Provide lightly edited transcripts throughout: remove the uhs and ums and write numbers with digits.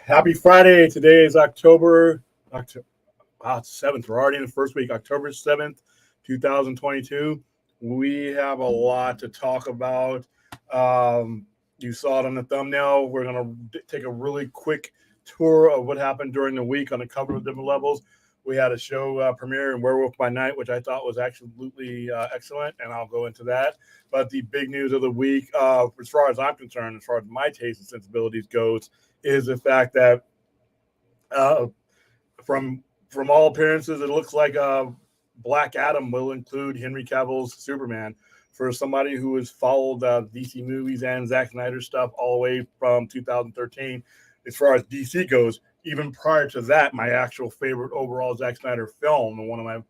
Happy Friday. Today is October wow, it's 7th. We're already in the first week, October 7th, 2022. We have a lot to talk about. You saw it on the thumbnail. We're going to take a really quick tour of what happened during the week on a couple of different levels. We had a show premiere in Werewolf by Night, which I thought was absolutely excellent, and I'll go into that. But the big news of the week, as far as I'm concerned, as far as my taste and sensibilities goes, is the fact that uh, from all appearances, it looks like Black Adam will include Henry Cavill's Superman. For somebody who has followed DC movies and Zack Snyder stuff all the way from 2013, as far as DC goes, even prior to that, my actual favorite overall Zack Snyder film and one of my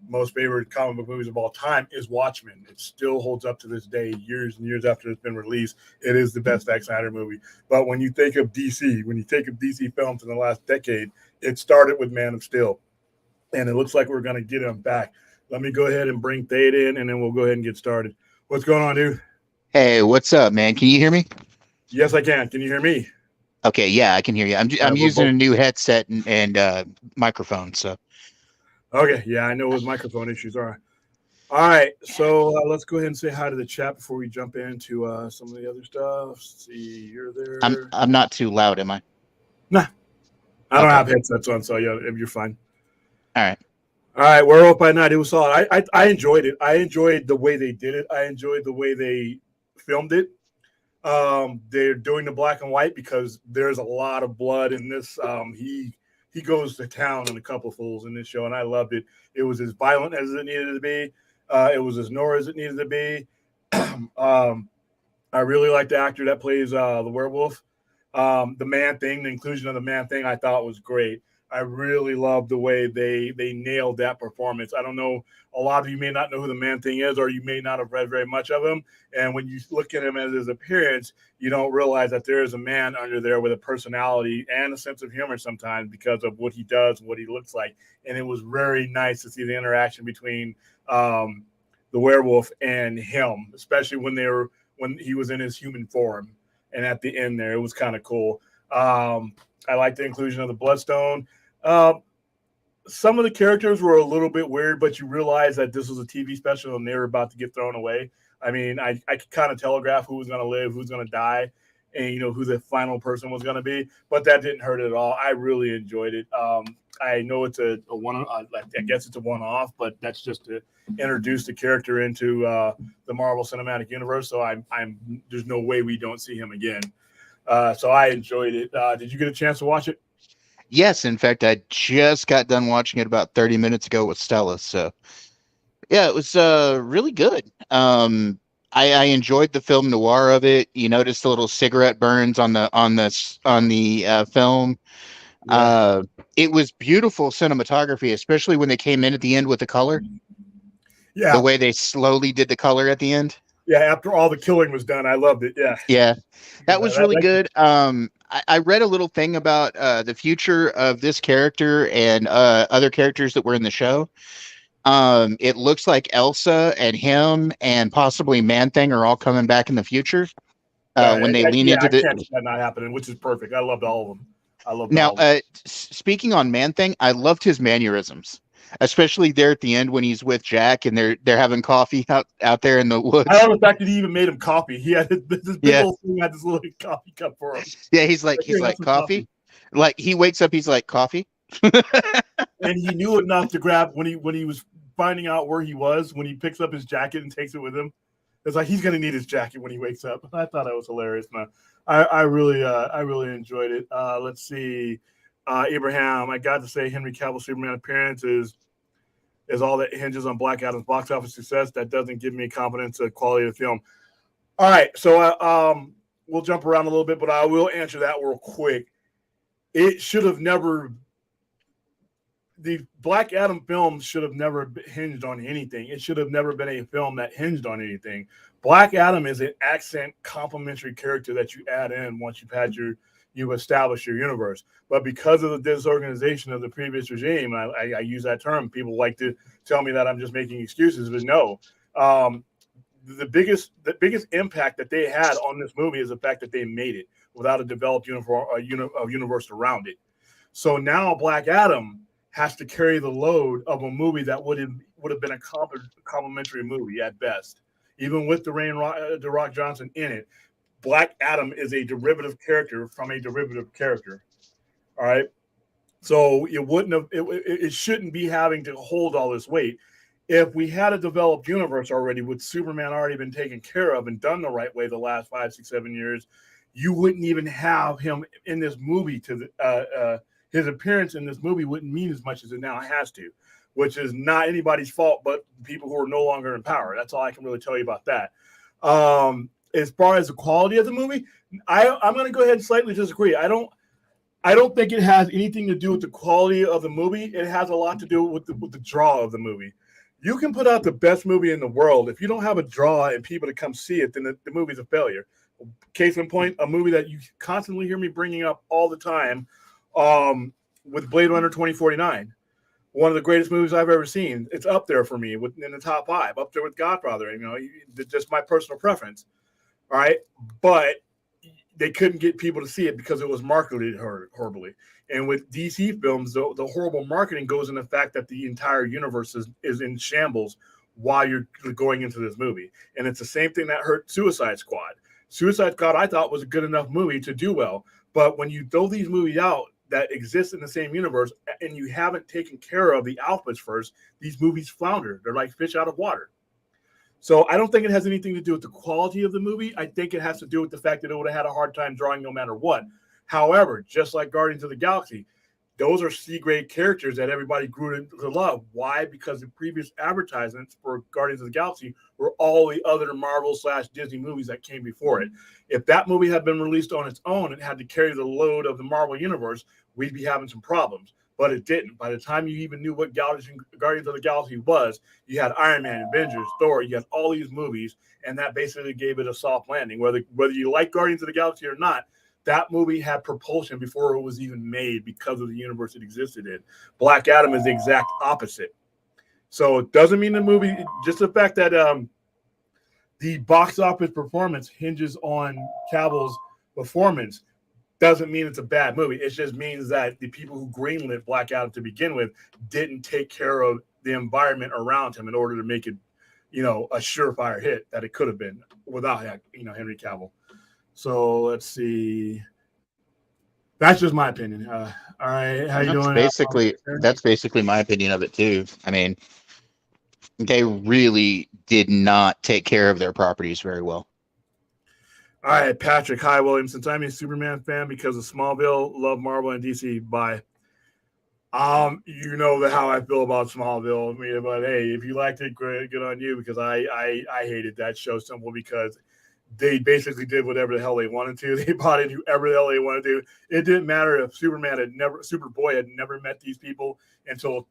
most favorite comic book movies of all time is Watchmen. It still holds up to this day, years and years after it's been released. It is the best Zack Snyder movie. But when you think of DC, when you think of DC films in the last decade, it started with Man of Steel. And it looks like we're going to get him back. Let me go ahead and bring Thade in, and then we'll go ahead and get started. What's going on, dude? Hey, what's up, man? Can you hear me? Yes, I can. Can you hear me? Okay, yeah, I can hear you. I'm using a new headset and microphone. So okay, yeah, I know what microphone issues are. All right, so let's go ahead and say hi to the chat before we jump into some of the other stuff. Let's see, you're there. I'm not too loud, am I? Nah, I don't have headsets on, so yeah, you're fine. All right. Werewolf by Night. It was solid. I enjoyed it. I enjoyed the way they did it. I enjoyed the way they filmed it. They're doing the black and white because there's a lot of blood in this. He goes to town on a couple fools in this show, and I loved it. It was as violent as it needed to be. It was as noir as it needed to be. I really like the actor that plays the werewolf. The man thing, the inclusion of the man thing, I thought was great. I really love the way they nailed that performance. I don't know, a lot of you may not know who the man thing is, or you may not have read very much of him. And when you look at him as his appearance, you don't realize that there is a man under there with a personality and a sense of humor sometimes because of what he does and what he looks like. And it was very nice to see the interaction between the werewolf and him, especially when he was in his human form. And at the end there, it was kind of cool. I like the inclusion of the Bloodstone. Some of the characters were a little bit weird, but you realize that this was a TV special and they were about to get thrown away. I mean, I could kind of telegraph who was going to live, who's going to die, and who the final person was going to be. But that didn't hurt at all. I really enjoyed it. I know it's a one. I guess it's a one-off, but that's just to introduce the character into the Marvel Cinematic Universe. So I'm there's no way we don't see him again. So I enjoyed it. Did you get a chance to watch it? Yes, in fact, I just got done watching it about 30 minutes ago with Stella. So yeah, it was really good. I enjoyed the film noir of it. You noticed the little cigarette burns on the film. Yeah. It was beautiful cinematography, especially when they came in at the end with the color. Yeah, the way they slowly did the color at the end. Yeah, after all the killing was done, I loved it. Yeah, that was really good. I read a little thing about the future of this character and other characters that were in the show. It looks like Elsa and him and possibly Man-Thing are all coming back in the future when they lean into the. I can't see that not happening, which is perfect. I loved all of them. Now, speaking on Man-Thing, I loved his mannerisms. Especially there at the end when he's with Jack and they're having coffee out there in the woods. I love the fact that he even made him coffee. He had this big old thing, had this little coffee cup for him. Yeah, he's like coffee. Like he wakes up, he's like coffee. And he knew enough to grab when he was finding out where he was, when he picks up his jacket and takes it with him. It's like he's gonna need his jacket when he wakes up. I thought that was hilarious, man. I really enjoyed it. Let's see. Abraham, I got to say Henry Cavill's Superman appearance is all that hinges on Black Adam's box office success. That doesn't give me confidence in the quality of the film. All right, so we'll jump around a little bit, but I will answer that real quick. It should have never – the Black Adam film should have never hinged on anything. It should have never been a film that hinged on anything. Black Adam is an accent complementary character that you add in once you've established your universe. But because of the disorganization of the previous regime, I use that term, people like to tell me that I'm just making excuses, but no. the biggest impact that they had on this movie is the fact that they made it without a developed universe around it. So now Black Adam has to carry the load of a movie that would have been a complimentary movie at best, even with the Rock Johnson in it. Black Adam is a derivative character from a derivative character. All right. So it shouldn't be having to hold all this weight. If we had a developed universe already with Superman already been taken care of and done the right way the last 5, 6, 7 years, you wouldn't even have him in this movie. His appearance in this movie wouldn't mean as much as it now has to, which is not anybody's fault but people who are no longer in power. That's all I can really tell you about that. As far as the quality of the movie, I'm going to go ahead and slightly disagree. I don't think it has anything to do with the quality of the movie. It has a lot to do with the draw of the movie. You can put out the best movie in the world. If you don't have a draw and people to come see it, then the movie's a failure. Case in point, a movie that you constantly hear me bringing up all the time, with Blade Runner 2049. One of the greatest movies I've ever seen. It's up there for me in the top 5, up there with Godfather. Just my personal preference. All right. But they couldn't get people to see it because it was marketed horribly. And with DC films, the horrible marketing goes in the fact that the entire universe is in shambles while you're going into this movie. And it's the same thing that hurt Suicide Squad. Suicide Squad, I thought, was a good enough movie to do well. But when you throw these movies out that exist in the same universe and you haven't taken care of the alphas first, these movies flounder. They're like fish out of water. So I don't think it has anything to do with the quality of the movie. I think it has to do with the fact that it would have had a hard time drawing no matter what. However, just like Guardians of the Galaxy, those are C-grade characters that everybody grew to love. Why? Because the previous advertisements for Guardians of the Galaxy were all the other Marvel/Disney movies that came before it. If that movie had been released on its own and had to carry the load of the Marvel universe, we'd be having some problems. But it didn't. By the time you even knew what Guardians of the Galaxy was, you had Iron Man, Avengers, Thor, you had all these movies, and that basically gave it a soft landing. Whether you like Guardians of the Galaxy or not, that movie had propulsion before it was even made because of the universe it existed in. Black Adam is the exact opposite. So it doesn't mean the movie, just the fact that the box office performance hinges on Cavil's performance doesn't mean it's a bad movie. It just means that the people who greenlit Black Adam to begin with didn't take care of the environment around him in order to make it, a surefire hit that it could have been without, Henry Cavill. So let's see. That's just my opinion. All right, how you doing? That's basically my opinion of it too. I mean, they really did not take care of their properties very well. All right, Patrick. Hi, William. Since I'm a Superman fan because of Smallville, love Marvel and DC. Bye. You know how I feel about Smallville. But hey, if you liked it, great, good on you. Because I hated that show simply because they basically did whatever the hell they wanted to. They bought in whoever the hell they wanted to. It didn't matter if Superboy had never met these people until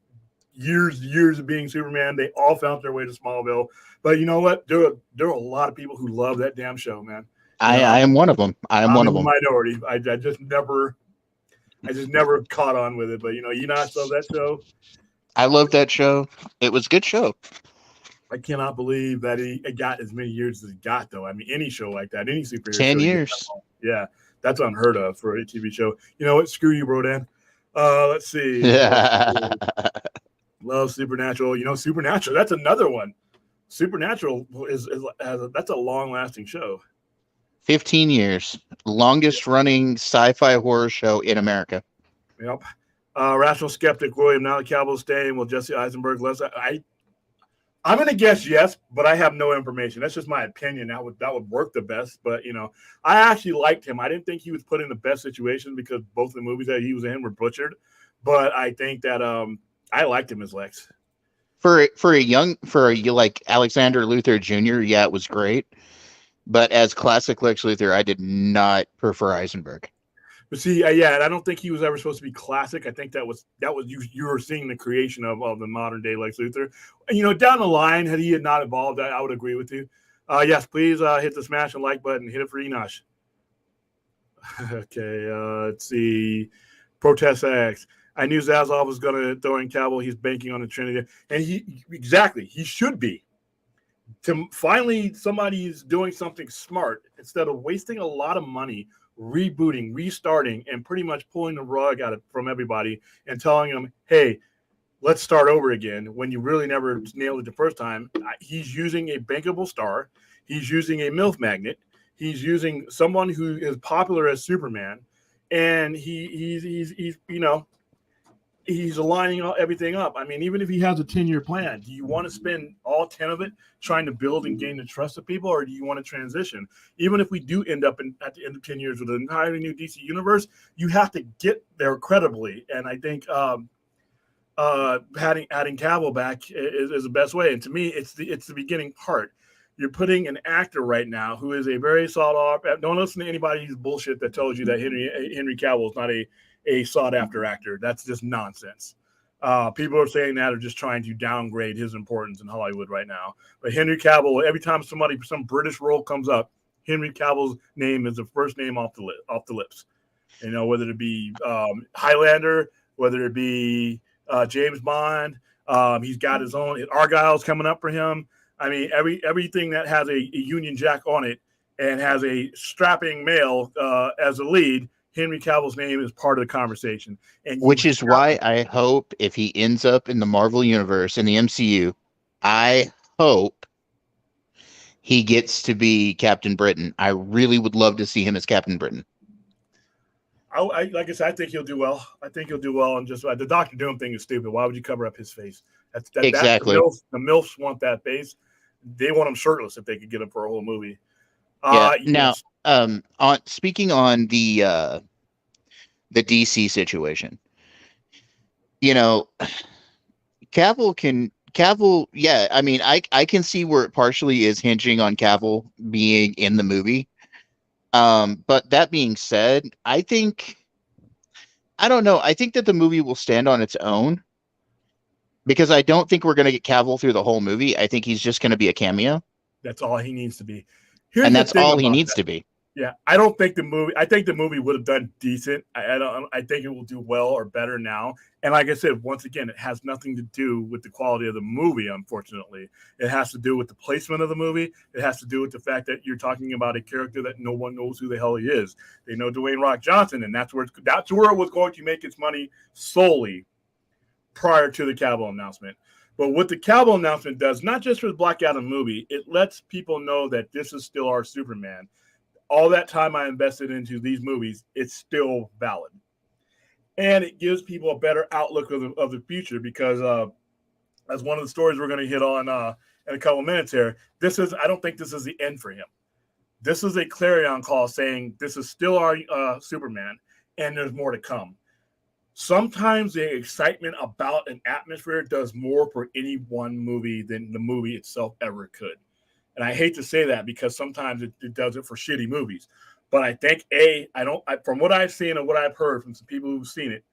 years of being Superman. They all found their way to Smallville. But you know what? There are a lot of people who love that damn show, man. I am one of them. I'm one of them. Minority. I just never caught on with it. But you not love that show. I love that show. It was a good show. I cannot believe that it got as many years as it got, though. I mean, any show like that, any superhero 10 show, years. Yeah, that's unheard of for a TV show. You know what? Screw you, Brodan. Let's see. Love Supernatural. Supernatural. That's another one. Supernatural that's a long-lasting show. 15 years. Longest running sci-fi horror show in America. Yep. Rational Skeptic William. Now the Cavils staying. Will Jesse Eisenberg less? I'm going to guess yes, but I have no information. That's just my opinion. That would work the best. But, I actually liked him. I didn't think he was put in the best situation because both the movies that he was in were butchered. But I think that I liked him as Lex. For like Alexander Luthor Jr., yeah, it was great. But as classic Lex Luthor, I did not prefer Eisenberg. But see, yeah, and I don't think he was ever supposed to be classic. I think that was you were seeing the creation of the modern day Lex Luthor. Down the line, had he not evolved, I would agree with you. Yes, please hit the smash and like button. Hit it for Enosh. Okay, let's see. Protest X. I knew Zaslav was going to throw in Cavill. He's banking on the Trinity, and he should be. to finally somebody's doing something smart instead of wasting a lot of money rebooting, restarting, and pretty much pulling the rug out from everybody and telling them, hey, let's start over again when you really never nailed it the first time. He's using a bankable star. He's using a MILF magnet. He's using someone who is popular as Superman. And he's he's aligning everything up. I mean, even if he has a 10-year plan, do you want to spend all 10 of it trying to build and gain the trust of people, or do you want to transition? Even if we do end up at the end of 10 years with an entirely new DC universe, you have to get there credibly. And I think adding Cavil back is the best way. And to me, it's the beginning part. You're putting an actor right now who is a very sought after. Don't listen to anybody's bullshit that tells you that Henry Cavill is not a sought after actor. That's just nonsense. People are saying that are just trying to downgrade his importance in Hollywood right now. But Henry Cavill, every time some British role comes up, Henry Cavill's name is the first name off the lips. You know, whether it be Highlander, whether it be James Bond, he's got his own. Argyle's coming up for him. I mean, everything that has a Union Jack on it and has a strapping male as a lead, Henry Cavill's name is part of the conversation. And which is why I hope if he ends up in the Marvel Universe, in the MCU, I hope he gets to be Captain Britain. I really would love to see him as Captain Britain. Like I said, I think he'll do well. I think he'll do well. And just the Dr. Doom thing is stupid. Why would you cover up his face? Exactly. The MILFs want that face. They want him shirtless if they could get him for a whole movie. Yeah. Yes. Now, speaking on the DC situation, you know, Cavill. Yeah, I mean, I can see where it partially is hinging on Cavill being in the movie. But that being said, I don't know. I think that the movie will stand on its own because I don't think we're going to get Cavill through the whole movie. I think he's just going to be a cameo. That's all he needs to be. And that's all he needs to be. Yeah, I think the movie would have done decent. I think it will do well or better now. And like I said, once again, it has nothing to do with the quality of the movie, unfortunately. It has to do with the placement of the movie. It has to do with the fact that you're talking about a character that no one knows who the hell he is. They know Dwayne Rock Johnson, and that's where it was going to make its money solely prior to the Cavill announcement. But what the Cavill announcement does, not just for the Black Adam movie, it lets people know that this is still our Superman. All that time I invested into these movies, it's still valid. And it gives people a better outlook of the future because as one of the stories we're going to hit on in a couple of minutes here, I don't think this is the end for him. This is a clarion call saying this is still our Superman and there's more to come. Sometimes the excitement about an atmosphere does more for any one movie than the movie itself ever could. And I hate to say that because sometimes it does it for shitty movies. But I think, from what I've seen and what I've heard from some people who've seen it,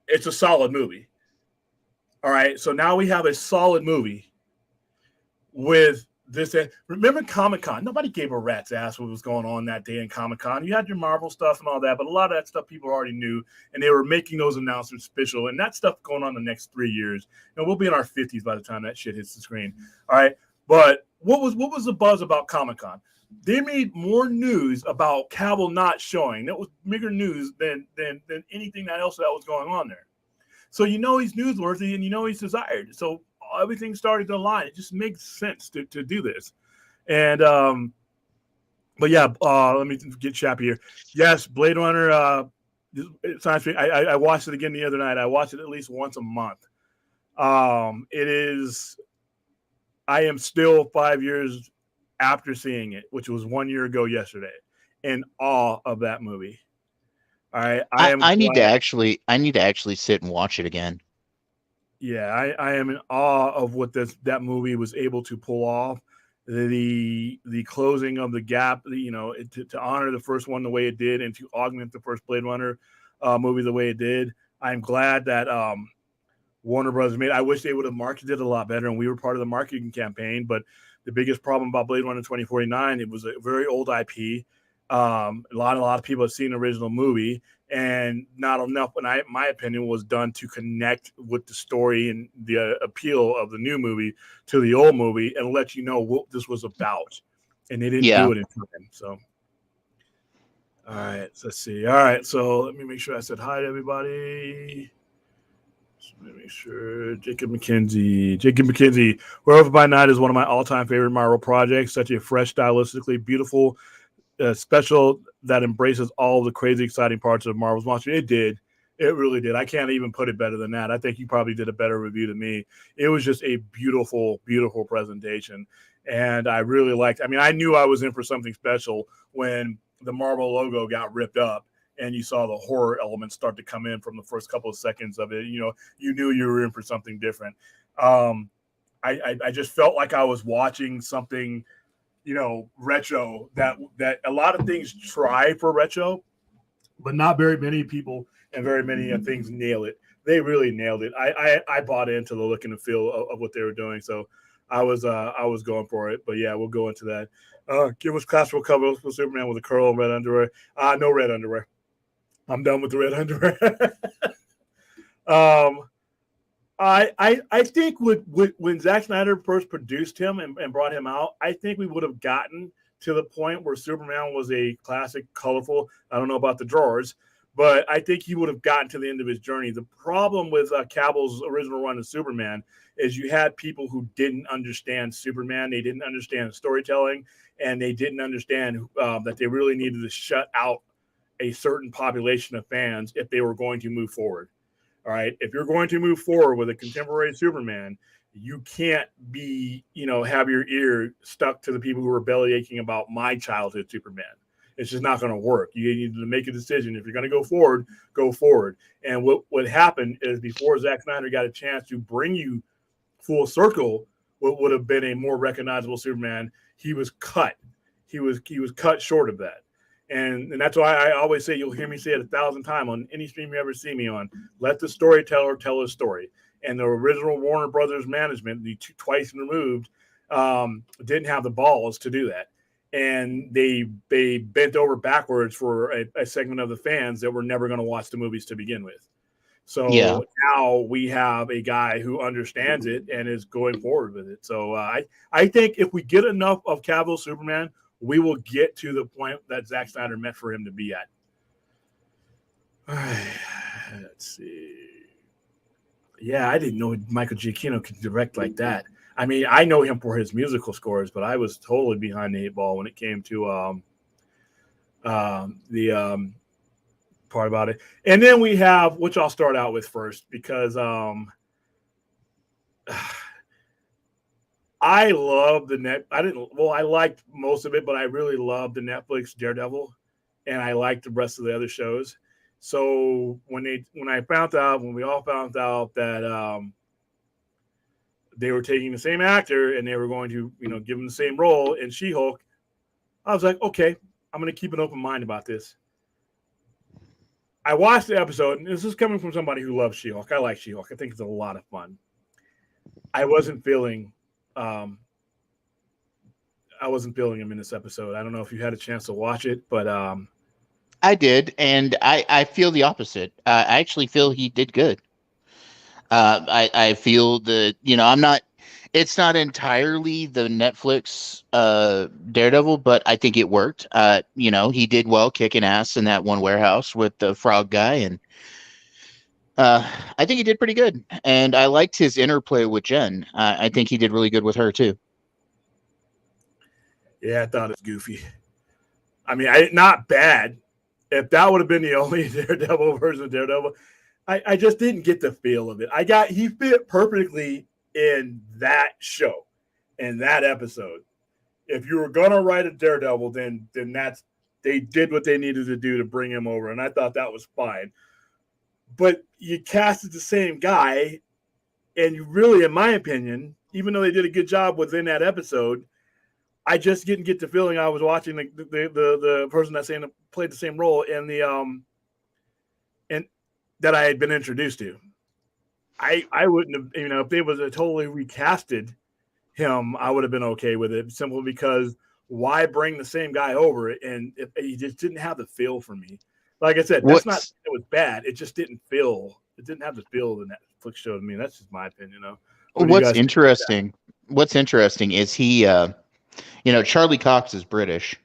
it's a solid movie. All right. So now we have a solid movie with this. Remember Comic-Con? Nobody gave a rat's ass what was going on that day in Comic-Con. You had your Marvel stuff and all that, but a lot of that stuff people already knew, and they were making those announcements official. And that stuff going on the next 3 years. We'll be in our 50s by the time that shit hits the screen. All right. But what was the buzz about Comic-Con? They made more news about Cavill not showing. That was bigger news than anything else that was going on there. So he's newsworthy and he's desired. So everything started to align. It just makes sense to do this. And but yeah, let me get chappy here. Yes, Blade Runner. Science. I watched it again the other night. I watch it at least once a month. It is. I am still 5 years after seeing it, which was 1 year ago yesterday, in awe of that movie. All right, I need to actually sit and watch it again. Yeah, I am in awe of what that movie was able to pull off. The closing of the gap, to honor the first one the way it did and to augment the first Blade Runner movie the way it did. I'm glad that Warner Brothers made. I wish they would have marketed it a lot better, and we were part of the marketing campaign. But the biggest problem about Blade Runner 2049, it was a very old IP. A lot of people have seen the original movie. and not enough, in my opinion, was done to connect with the story and the appeal of the new movie to the old movie and let you know what this was about. And they didn't Yeah. do it in time. So, all right, let's see. All right, so let me make sure I said hi to everybody. Let me make sure. Jacob McKenzie. Werewolf by Night is one of my all-time favorite Marvel projects. Such a fresh, stylistically beautiful special that embraces all the crazy, exciting parts of Marvel's monster. It did. It really did. I can't even put it better than that. I think you probably did a better review than me. It was just a beautiful, beautiful presentation. And I really liked, I mean, I knew I was in for something special when the Marvel logo got ripped up and you saw the horror elements start to come in from the first couple of seconds of it. You know, you knew you were in for something different. I just felt like I was watching something, you know, retro, that a lot of things try for retro, but not very many people and very many things nail it. They really nailed it. I bought into the look and the feel of what they were doing, so I was going for it. But yeah, we'll go into that. Give us classical cover for Superman with a curl and red underwear. No red underwear. I'm done with the red underwear. um, I think when Zack Snyder first produced him and brought him out, I think we would have gotten to the point where Superman was a classic, colorful. I don't know about the drawers, but I think he would have gotten to the end of his journey. The problem with Cavil's original run of Superman is you had people who didn't understand Superman. They didn't understand storytelling, and they didn't understand that they really needed to shut out a certain population of fans if they were going to move forward. All right. If you're going to move forward with a contemporary Superman, you can't be, you know, have your ear stuck to the people who are belly aching about my childhood Superman. It's just not going to work. You need to make a decision. If you're going to go forward, go forward. And what happened is before Zack Snyder got a chance to bring you full circle, what would have been a more recognizable Superman, he was cut. He was cut short of that. And that's why I always say, you'll hear me say it 1,000 times on any stream you ever see me on, let the storyteller tell his story. And the original Warner Brothers management, the twice removed, didn't have the balls to do that. And they bent over backwards for a segment of the fans that were never going to watch the movies to begin with. Yeah. So now we have a guy who understands it and is going forward with it. So I think if we get enough of Cavill Superman, we will get to the point that Zack Snyder meant for him to be at. All right, let's see. Yeah, I didn't know Michael Giacchino could direct like that. I mean, I know him for his musical scores, but I was totally behind the 8 ball when it came to the part about it. And then we have, which I'll start out with first, because I love the net. I liked most of it, but I really loved the Netflix Daredevil, and I liked the rest of the other shows. So when we all found out that they were taking the same actor and they were going to, you know, give him the same role in She-Hulk, I was like, okay, I'm going to keep an open mind about this. I watched the episode, and this is coming from somebody who loves She-Hulk. I like She-Hulk. I think it's a lot of fun. I wasn't feeling him in this episode. I don't know if you had a chance to watch it, but I did, and I feel the opposite. I actually feel he did good. I feel that, you know, it's not entirely the Netflix Daredevil, but I think it worked. You know, he did well kicking ass in that one warehouse with the frog guy, and I think he did pretty good. And I liked his interplay with Jen. I think he did really good with her too. yeah, I thought it was goofy. I mean, not bad. If that would have been the only Daredevil version of Daredevil, I just didn't get the feel of it. He fit perfectly in that show, in that episode. If you were gonna write a Daredevil, then they did what they needed to do to bring him over, and I thought that was fine. But you casted the same guy, and you really, in my opinion, even though they did a good job within that episode, I just didn't get the feeling I was watching the person that played the same role in the and that I had been introduced to. I wouldn't have, you know, if they was a totally recasted him, I would have been okay with it, simply because why bring the same guy over? And if he just didn't have the feel for me. Like I said, that's not What's it was bad. It just didn't feel. It didn't have the feel of the Netflix show to me. That's just my opinion. What do you what's guys think? interesting? What's interesting is Charlie Cox is British.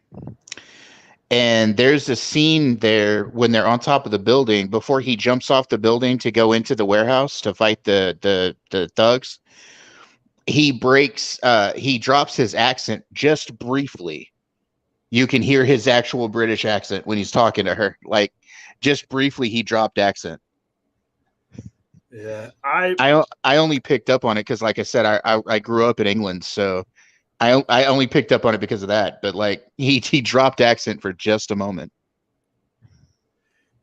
And there's a scene there when they're on top of the building before he jumps off the building to go into the warehouse to fight the thugs. He drops his accent just briefly. You can hear his actual British accent when he's talking to her. Like just briefly he dropped accent. Yeah, I only picked up on it because like I said, I grew up in England, so I only picked up on it because of that. But like he dropped accent for just a moment.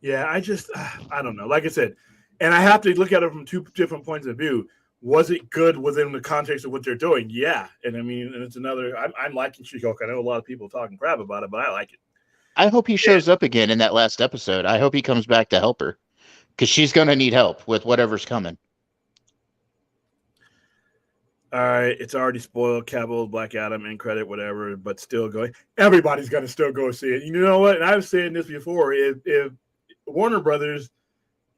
yeah, I don't know. Like I said, and I have to look at it from two different points of view. Was it good within the context of what they're doing? Yeah, and I mean, and it's another. I'm liking She-Hulk. I know a lot of people talking crap about it, but I like it. I hope he shows up again in that last episode. I hope he comes back to help her because she's going to need help with whatever's coming. All right, it's already spoiled. Cavil, Black Adam, end credit, whatever, but still going. Everybody's gonna still go see it. You know what? And I was saying this before. If Warner Brothers,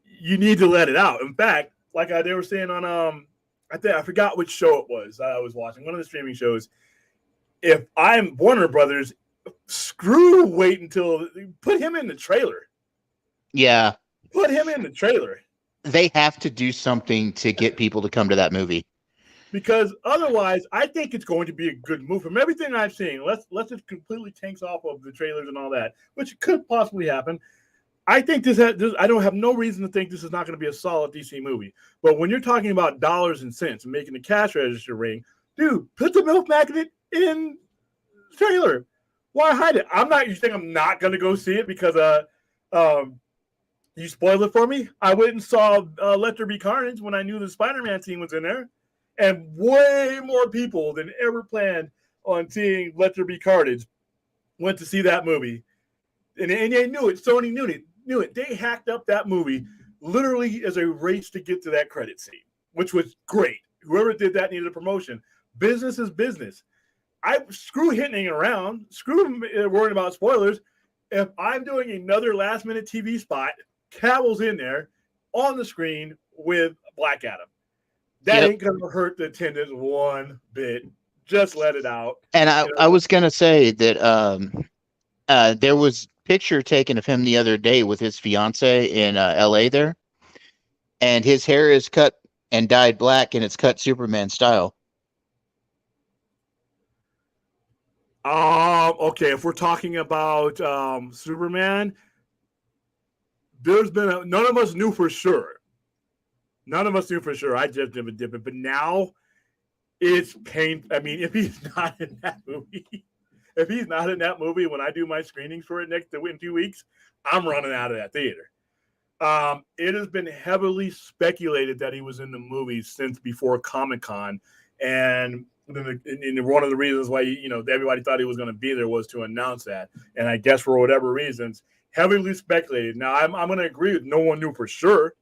you need to let it out. In fact, like they were saying on I forgot which show it was. I was watching one of the streaming shows. If I'm Warner Brothers, screw wait until put him in the trailer. Yeah, Put him in the trailer. they have to do something to get people to come to that movie. Because otherwise, I think it's going to be a good move. From everything I've seen, let's just completely tanks off of the trailers and all that, which could possibly happen. I think I don't have no reason to think this is not going to be a solid DC movie. But when you're talking about dollars and cents and making the cash register ring, dude, put the milk magnet in the trailer. Why hide it? You think I'm not going to go see it because you spoiled it for me? I went and saw Let There Be Carnage when I knew the Spider-Man scene was in there. And way more people than ever planned on seeing Let There Be Carnage went to see that movie. And they knew it. Sony knew it. They hacked up that movie literally as a race to get to that credit scene, which was great. Whoever did that needed a promotion. Business is business. Screw hitting around. Screw worrying about spoilers. If I'm doing another last-minute TV spot, Cavil's in there on the screen with Black Adam. That ain't going to hurt the attendance one bit. Just let it out. And I was going to say that there was a picture taken of him the other day with his fiance in LA there. And his hair is cut and dyed black, and it's cut Superman style. Okay. If we're talking about Superman, there's been none of us knew for sure. None of us knew for sure. I just did it, but now it's pain. I mean, if he's not in that movie, when I do my screenings for it in 2 weeks, I'm running out of that theater. It has been heavily speculated that he was in the movie since before Comic-Con, and one of the reasons why everybody thought he was going to be there was to announce that. And I guess for whatever reasons, heavily speculated. Now I'm going to agree with no one knew for sure.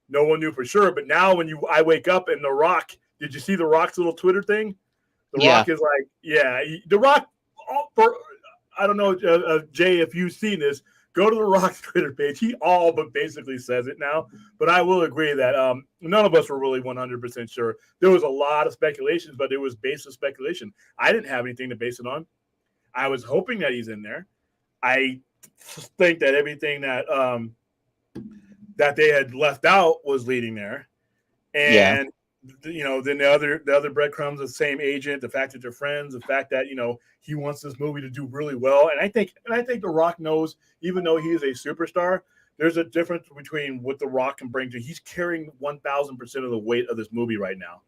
No one knew for sure, but now I wake up and The Rock. Did you see The Rock's little Twitter thing? The Rock is like, The Rock. I don't know, Jay, if you've seen this, go to The Rock's Twitter page. He all but basically says it now. But I will agree that none of us were really 100% sure. There was a lot of speculations, but it was baseless speculation. I didn't have anything to base it on. I was hoping that he's in there. I think that everything that they had left out was leading there. And then the other breadcrumbs, the same agent, the fact that they're friends, the fact that he wants this movie to do really well. And I think The Rock knows, even though he is a superstar, there's a difference between what The Rock can bring to. He's carrying 1,000% of the weight of this movie right now.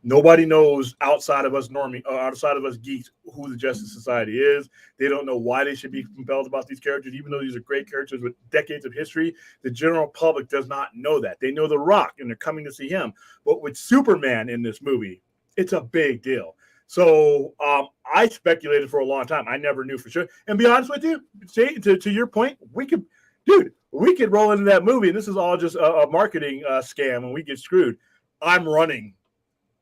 Nobody knows outside of us geeks who the Justice Society is. They don't know why they should be compelled about these characters, even though these are great characters with decades of history. The general public does not know that. They know The Rock, and they're coming to see him. But with Superman in this movie, it's a big deal. So I speculated for a long time. I never knew for sure. And be honest with you, to your point, we could roll into that movie, and this is all just a marketing scam, and we get screwed. I'm running.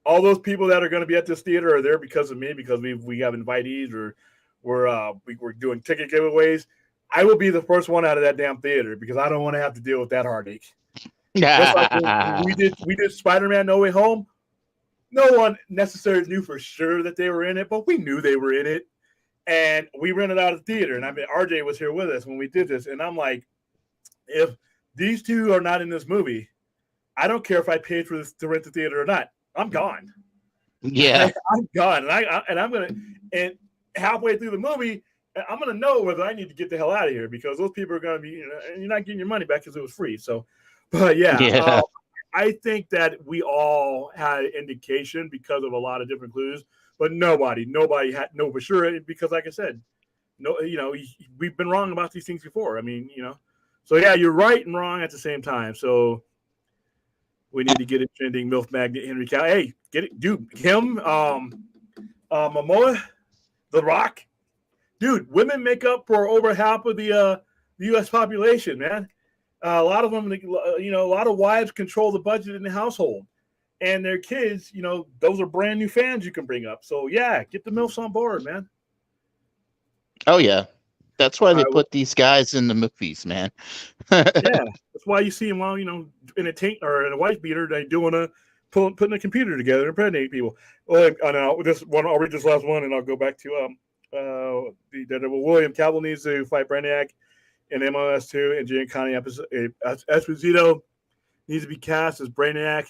All those people that are going to be at this theater are there because of me, because we have invitees, or we're doing ticket giveaways. I will be the first one out of that damn theater because I don't want to have to deal with that heartache. Just like when we did Spider-Man No Way Home. No one necessarily knew for sure that they were in it, but we knew they were in it. And we rented out of the theater. And I mean, RJ was here with us when we did this. And I'm like, if these two are not in this movie, I don't care if I paid for this to rent the theater or not. I'm gone. Yeah. I'm gone. And I'm gonna and halfway through the movie, I'm gonna know whether I need to get the hell out of here because those people are gonna be, and you're not getting your money back because it was free. So, but Yeah. I think that we all had indication because of a lot of different clues, but nobody had no for sure because, like I said, no, we've been wrong about these things before. I mean, so yeah, you're right and wrong at the same time. So we need to get it trending. MILF Magnet Henry Cavill. Hey, get it, dude. Him, Momoa, The Rock, dude. Women make up for over half of the U.S. population, man. A lot of them, a lot of wives control the budget in the household, and their kids, those are brand new fans you can bring up. So yeah, get the MILFs on board, man. Oh yeah, that's why they put these guys in the movies, man. Yeah, that's why you see them while in a tank or in a wife beater, they doing putting a computer together to impregnate people. Well, I'll read this last one, and I'll go back to the Daredevil. William Cavil needs to fight Brainiac in MOS 2, and Giancarlo Esposito needs to be cast as Brainiac.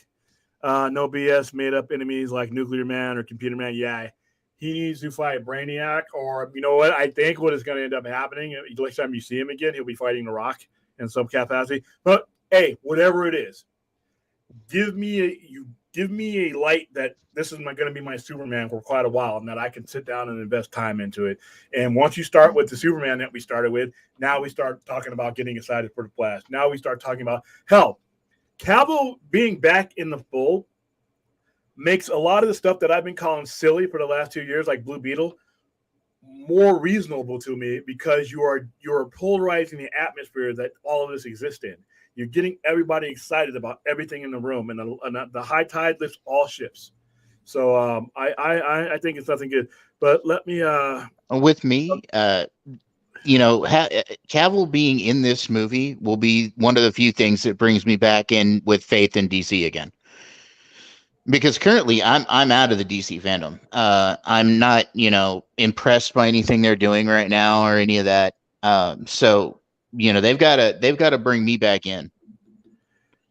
No BS, made up enemies like Nuclear Man or Computer Man. Yeah, he needs to fight Brainiac, or you know what? I think what is going to end up happening next time you see him again, he'll be fighting The Rock in some capacity. But hey, whatever it is, give me a light that this is going to be my Superman for quite a while, and that I can sit down and invest time into it. And once you start with the Superman that we started with, now we start talking about getting excited for the Flash. Now we start talking about hell. Cavil being back in the fold makes a lot of the stuff that I've been calling silly for the last 2 years, like Blue Beetle, more reasonable to me because you're polarizing the atmosphere that all of this exists in. You're getting everybody excited about everything in the room, and the high tide lifts all ships. So I think it's nothing good. But let me with me, Cavill being in this movie will be one of the few things that brings me back in with faith in DC again. Because currently I'm out of the DC fandom. I'm not, impressed by anything they're doing right now or any of that. So, they've got to bring me back in.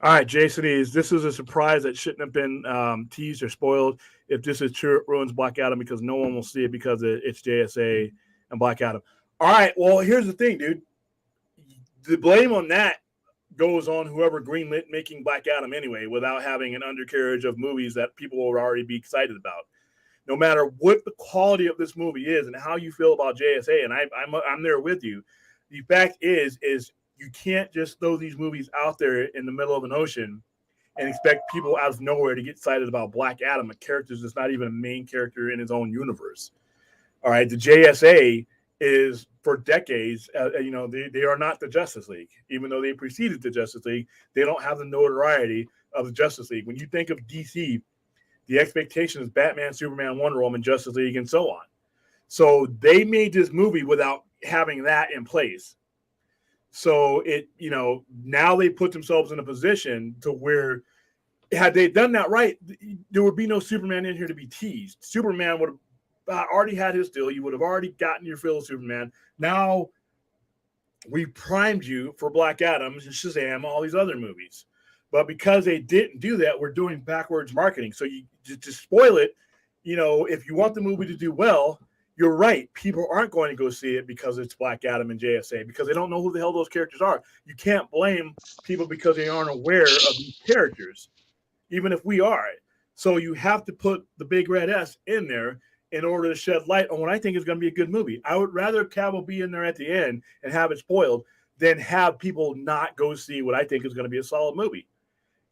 All right, Jason this is a surprise that shouldn't have been teased or spoiled. If this is true, it ruins Black Adam because no one will see it because it's JSA and Black Adam. All right, well, here's the thing, dude. The blame on that goes on whoever greenlit making Black Adam anyway, without having an undercarriage of movies that people will already be excited about. No matter what the quality of this movie is and how you feel about JSA, and I'm there with you. The fact is you can't just throw these movies out there in the middle of an ocean and expect people out of nowhere to get excited about Black Adam, a character that's not even a main character in his own universe. All right, the JSA is for decades, they are not the Justice League. Even though they preceded the Justice League, they don't have the notoriety of the Justice League. When you think of DC, the expectation is Batman, Superman, Wonder Woman, Justice League, and so on. So they made this movie without having that in place. So now they put themselves in a position to where had they done that right, there would be no Superman in here to be teased. Superman would have already had his deal. You would have already gotten your fill of Superman. Now we primed you for Black Adam, Shazam, all these other movies. But because they didn't do that, we're doing backwards marketing. So you to spoil it, if you want the movie to do well, you're right. People aren't going to go see it because it's Black Adam and JSA because they don't know who the hell those characters are. You can't blame people because they aren't aware of these characters, even if we are. So you have to put the big red S in there in order to shed light on what I think is going to be a good movie. I would rather Cavill be in there at the end and have it spoiled than have people not go see what I think is going to be a solid movie.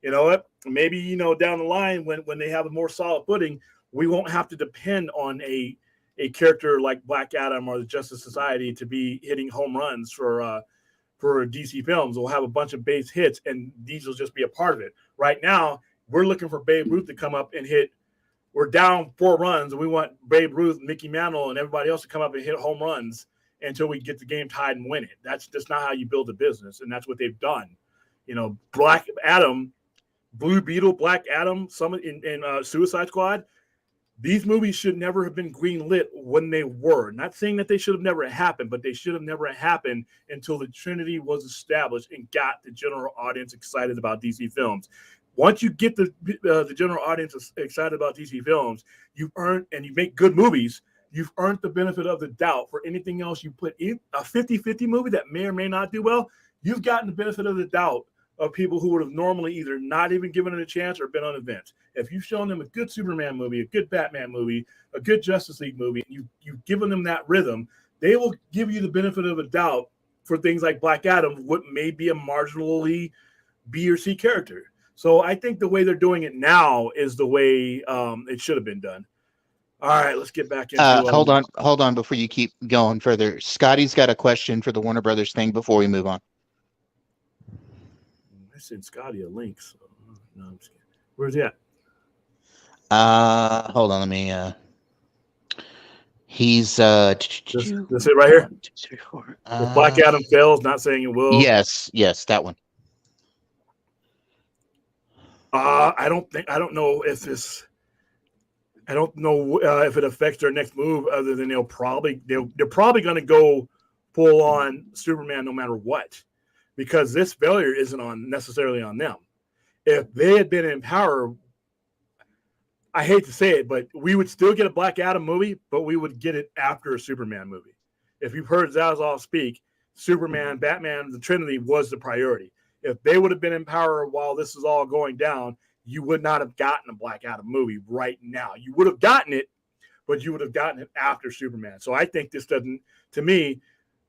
You know what? Maybe, down the line when they have a more solid footing, we won't have to depend on a character like Black Adam or the Justice Society to be hitting home runs for DC films. We'll have a bunch of base hits, and these will just be a part of it. Right now, we're looking for Babe Ruth to come up and hit. We're down 4 runs, and we want Babe Ruth, Mickey Mantle, and everybody else to come up and hit home runs until we get the game tied and win it. That's just not how you build a business, and that's what they've done. Black Adam, Blue Beetle, Black Adam, some in Suicide Squad. These movies should never have been greenlit when they were. Not saying that they should have never happened, but they should have never happened until the Trinity was established and got the general audience excited about DC films. Once you get the general audience excited about DC films, you've earned, and you make good movies, you've earned the benefit of the doubt for anything else you put in. A 50-50 movie that may or may not do well, you've gotten the benefit of the doubt of people who would have normally either not even given it a chance or been on events. If you've shown them a good Superman movie, a good Batman movie, a good Justice League movie, and you've given them that rhythm, they will give you the benefit of a doubt for things like Black Adam, what may be a marginally B or C character. So I think the way they're doing it now is the way it should have been done. All right, let's get back into hold on before you keep going further. Scotty's got a question for the Warner Brothers thing before we move on. I sent Scotty a link. So no, I'm just kidding. Where's he at? Hold on, let me he's this it right here. 1, 2, 3, 4. If Black Adam fails, not saying it will. Yes, that one. I don't know if it affects their next move, other than they're probably going to go full on Superman no matter what, because this failure isn't necessarily on them. If they had been in power, I hate to say it, but we would still get a Black Adam movie, but we would get it after a Superman movie. If you've heard Zaslav speak, Superman, Batman, the Trinity was the priority. If they would have been in power while this is all going down, you would not have gotten a Black Adam movie right now. You would have gotten it, but you would have gotten it after Superman. So I think this doesn't, to me,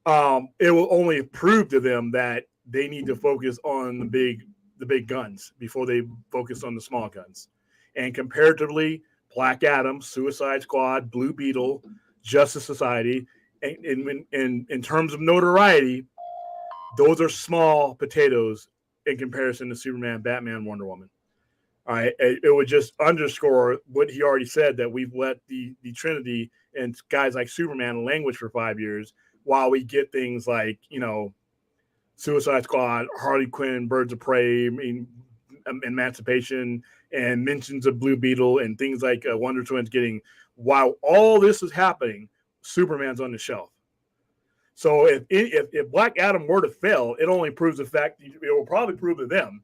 it will only prove to them that they need to focus on the big guns before they focus on the small guns. And comparatively, Black Adam, Suicide Squad, Blue Beetle, Justice Society, in terms of notoriety, those are small potatoes in comparison to Superman, Batman, Wonder Woman. All right, it would just underscore what he already said, that we've let the Trinity and guys like Superman languish for 5 years while we get things like, Suicide Squad, Harley Quinn, Birds of Prey, Emancipation, and mentions of Blue Beetle and things like Wonder Twins getting. While all this is happening, Superman's on the shelf. So if Black Adam were to fail, it only proves the fact, it will probably prove to them,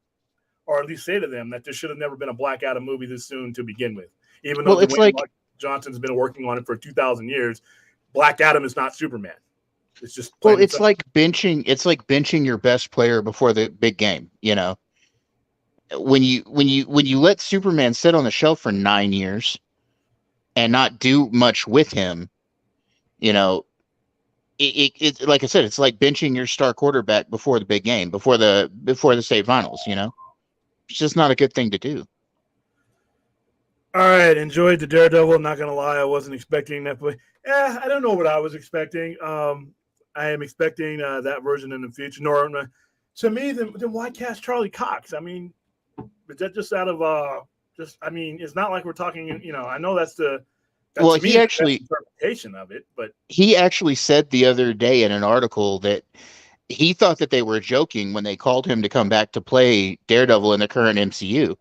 or at least say to them, that there should have never been a Black Adam movie this soon to begin with. Even though Mark Johnson's been working on it for 2,000 years, Black Adam is not Superman. It's just it's like benching. It's like benching your best player before the big game. When you let Superman sit on the shelf for 9 years and not do much with him, It like I said, it's like benching your star quarterback before the big game, before the state finals. It's just not a good thing to do. All right, enjoyed the Daredevil. I'm not gonna lie, I wasn't expecting that. I don't know what I was expecting. I am expecting that version in the future. To me, then why cast Charlie Cox? I mean, is that just out of it's not like we're talking. I know that's the. Well, he actually interpretation of it, but he actually said the other day in an article that he thought that they were joking when they called him to come back to play Daredevil in the current MCU,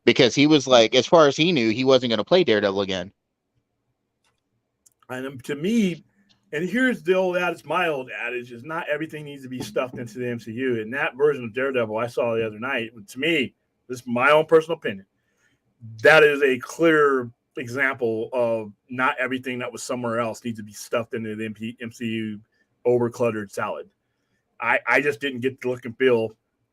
because he was like, as far as he knew, he wasn't going to play Daredevil again. And to me, and here's the old adage, my old adage is not everything needs to be stuffed into the MCU. And that version of Daredevil I saw the other night, to me, this is my own personal opinion, that is a clear example of not everything that was somewhere else needs to be stuffed into the MCU over cluttered salad. I just didn't get the look and feel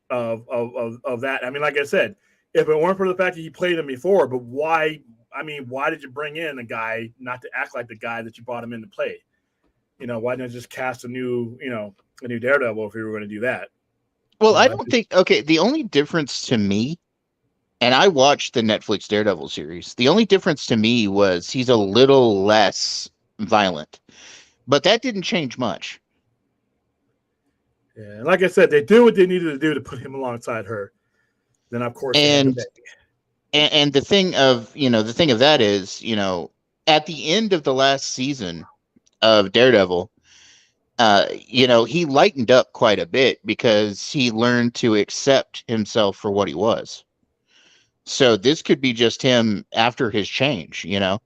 of that. I mean, like I said, if it weren't for the fact that he played him before, but why did you bring in a guy not to act like the guy that you brought him in to play? Why not just cast a new Daredevil if you were going to do that? Well, I don't think, the only difference to me, and I watched the Netflix Daredevil series, the only difference to me was he's a little less violent. But that didn't change much. Yeah, like I said, they did what they needed to do to put him alongside her. Then, of course, and the thing of that is, at the end of the last season of Daredevil, he lightened up quite a bit because he learned to accept himself for what he was. So this could be just him after his change. Yeah,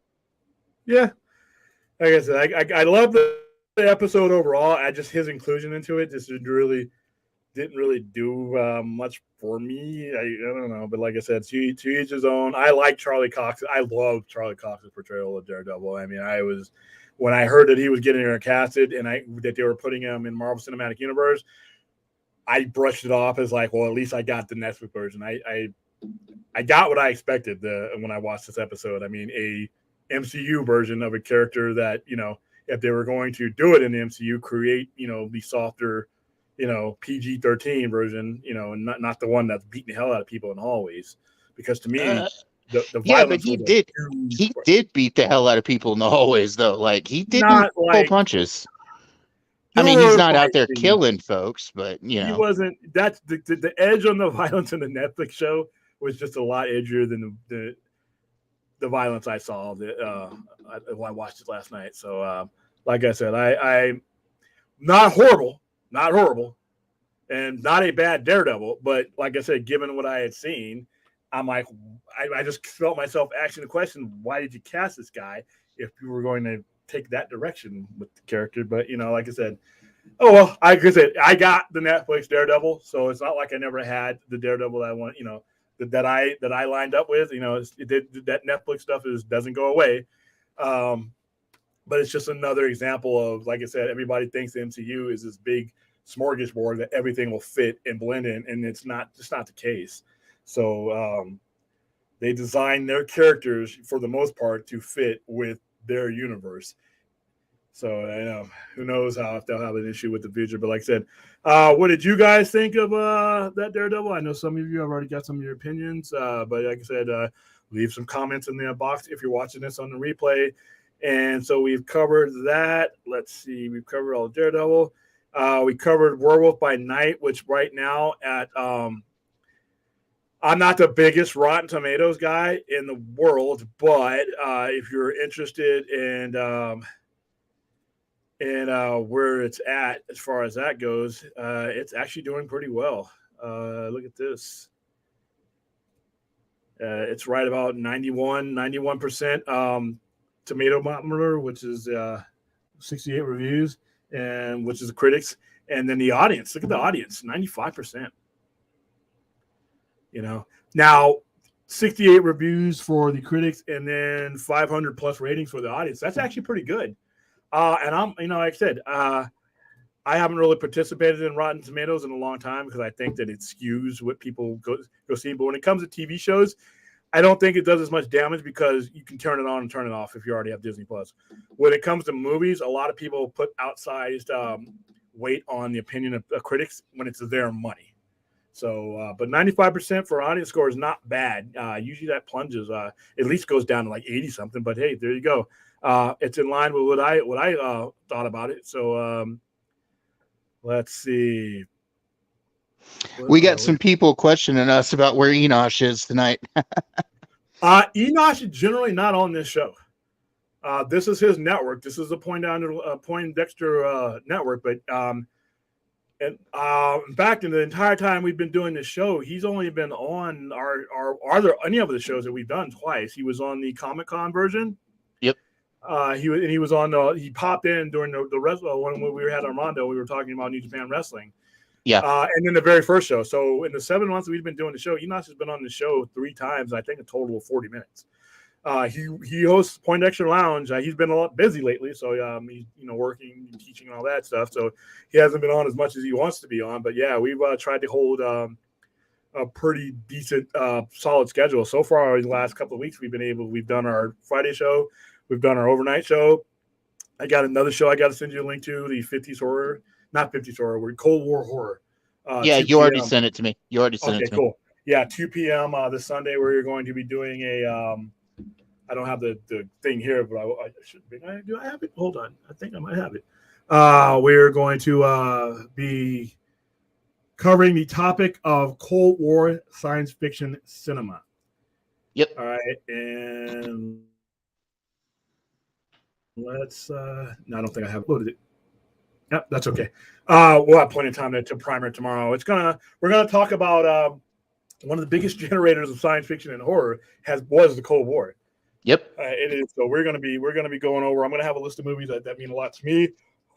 like I said, I love the episode overall. I just his inclusion into it just didn't really do much for me. I don't know, but like I said, to each his own. I like Charlie Cox. I love Charlie Cox's portrayal of Daredevil. I mean, I was when I heard that he was getting casted and that they were putting him in Marvel Cinematic Universe, I brushed it off as like, well, at least I got the Netflix version. I got what I expected when I watched this episode. I mean, a MCU version of a character that if they were going to do it in the MCU, create the softer PG-13 version, and not the one that's beating the hell out of people in hallways. Because to me, the Yeah, but violence was a huge he did beat the hell out of people in the hallways, though. Like, he didn't not pull like punches. I there mean, he's were not out fight there scenes. killing folks, but He wasn't. That's the edge on the violence in the Netflix show was just a lot edgier than the violence I saw I watched it last night. So, like I said, I not horrible, and not a bad Daredevil. But like I said, given what I had seen, I'm like, I just felt myself asking the question, why did you cast this guy if you were going to take that direction with the character? But like I said, oh well, like I said, I got the Netflix Daredevil, so it's not like I never had the Daredevil that I want, that I lined up with. That Netflix stuff doesn't go away. Um, but it's just another example of, like I said, everybody thinks the MCU is this big smorgasbord that everything will fit and blend in, and it's not the case. So they design their characters for the most part to fit with their universe. So I know who knows if they'll have an issue with the future. But like I said, what did you guys think of that Daredevil? I know some of you have already got some of your opinions, but like I said, leave some comments in the box if you're watching this on the replay. And so we've covered that. Let's see, we've covered all Daredevil. We covered Werewolf by Night, which right now I'm not the biggest Rotten Tomatoes guy in the world, but if you're interested in where it's at as far as that goes, it's actually doing pretty well. Look at this. It's right about 91% tomato meter, which is 68 reviews, and which is the critics. And then the audience, look at the audience, 95%. Now 68 reviews for the critics and then 500 plus ratings for the audience. That's actually pretty good. And I'm, like I said, I haven't really participated in Rotten Tomatoes in a long time because I think that it skews what people go see. But when it comes to TV shows, I don't think it does as much damage because you can turn it on and turn it off if you already have Disney Plus. When it comes to movies, a lot of people put outsized weight on the opinion of critics when it's their money. So, but 95% for audience score is not bad. Usually that plunges, at least goes down to like 80 something. But hey, there you go. It's in line with what I thought about it. So let's see. We got some people questioning us about where Enosh is tonight. Enosh is generally not on this show. This is his network. This is the Poindexter network. But in fact, in the entire time we've been doing this show, he's only been on are there any of the shows that we've done twice. He was on the Comic-Con version. Yep. He was on. He popped in during the wrestling when we had Armando. We were talking about New Japan Wrestling. Yeah. And then the very first show. So in the 7 months we've been doing the show, Enosh has been on the show 3 times. I think a total of 40 minutes. He hosts Poindexter Lounge. He's been a lot busy lately, so he's working and teaching and all that stuff. So he hasn't been on as much as he wants to be on. But yeah, we've tried to hold a pretty decent, solid schedule so far. In the last couple of weeks, we've done our Friday show, we've done our overnight show. I got another show I got to send you a link to, the 50s horror, not 50s horror, we're Cold War horror. Yeah, you already sent it to me. Okay, cool. Yeah, 2 p.m. This Sunday, where you're going to be doing a. I don't have the thing here, but I should be. Do I have it? Hold on. I think I might have it. We're going to be covering the topic of Cold War science fiction cinema. Yep. All right, and let's. No, I don't think I have loaded it. Yep, that's okay. We'll have plenty of time to primer it tomorrow. We're gonna talk about one of the biggest generators of science fiction and horror was the Cold War. Yep. It is. So we're gonna be going over. I'm gonna have a list of movies that mean a lot to me.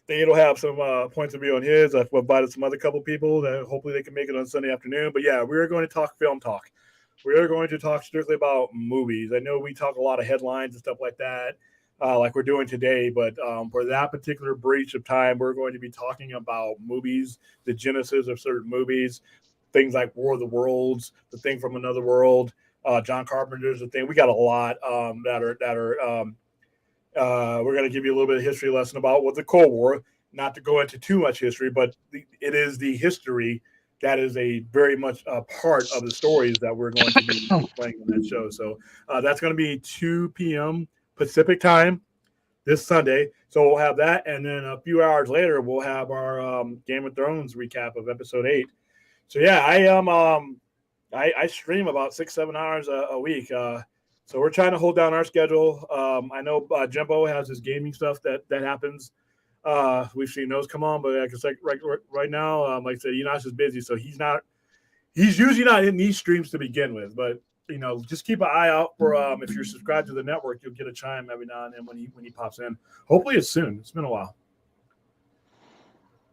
Dane'll have some points of view on his. I've invited some other couple people that hopefully they can make it on Sunday afternoon. But yeah, we're going to talk film talk. We are going to talk strictly about movies. I know we talk a lot of headlines and stuff like that, like we're doing today. But for that particular breach of time, we're going to be talking about movies, the genesis of certain movies, things like War of the Worlds, The Thing from Another World, John Carpenter's The Thing. We got a lot we're going to give you a little bit of history lesson about what the Cold War, not to go into too much history, but it is the history that is a very much a part of the stories that we're going to be playing on that show. So that's going to be 2 p.m. Pacific time this Sunday. So we'll have that. And then a few hours later, we'll have our Game of Thrones recap of episode 8. So yeah, I am, I stream about 6-7 hours a week. So we're trying to hold down our schedule. I know Jimbo has his gaming stuff that happens. We've seen those come on, but like right now, like I said, Enos is busy, so he's usually not in these streams to begin with. But just keep an eye out for if you're subscribed to the network, you'll get a chime every now and then when he pops in. Hopefully it's soon. It's been a while.